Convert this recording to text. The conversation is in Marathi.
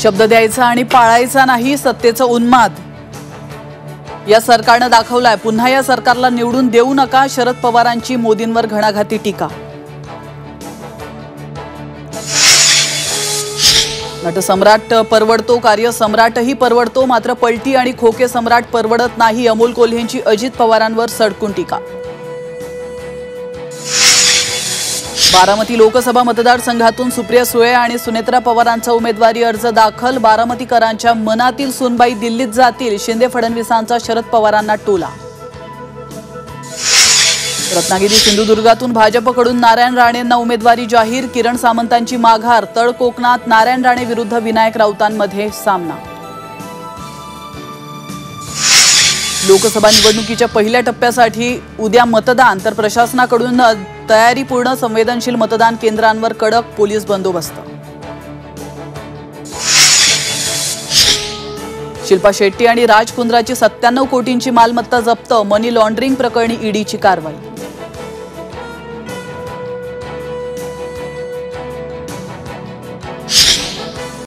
शब्द द्यायचा आणि पाळायचा नाही, सत्तेचं उन्माद या सरकारनं दाखवलाय। पुन्हा या सरकारला निवडून देऊ नका, शरद पवारांची मोदींवर घणाघाती टीका। नटसम्राट परवडतो, कार्यसम्राटही परवडतो, मात्र पलटी आणि खोके सम्राट परवडत नाही, अमोल कोल्हेंची अजित पवारांवर सडकून टीका। बारामती लोकसभा मतदारसंघातून सुप्रिया सुळे आणि सुनेत्रा पवारांचा उमेदवारी अर्ज दाखल। बारामतीकरांच्या मनातील सुनबाई दिल्लीत जातील, शिंदे फडणवीसांचा शरद पवारांना टोला। रत्नागिरी सिंधुदुर्गातून भाजपकडून नारायण राणेंना उमेदवारी जाहीर, किरण सामंतांची माघार। तळ कोकणात नारायण राणे विरुद्ध विनायक राऊतांमध्ये सामना। लोकसभा निवडणुकीच्या पहिल्या टप्प्यासाठी उद्या मतदान, तर प्रशासनाकडून तयारीपूर्ण, संवेदनशील मतदान केंद्रांवर कडक पोलीस बंदोबस्त। शिल्पा शेट्टी आणि राज कुंद्राची 97 कोटींची मालमत्ता जप्त, मनी लॉन्ड्रिंग प्रकरणी ईडीची कारवाई।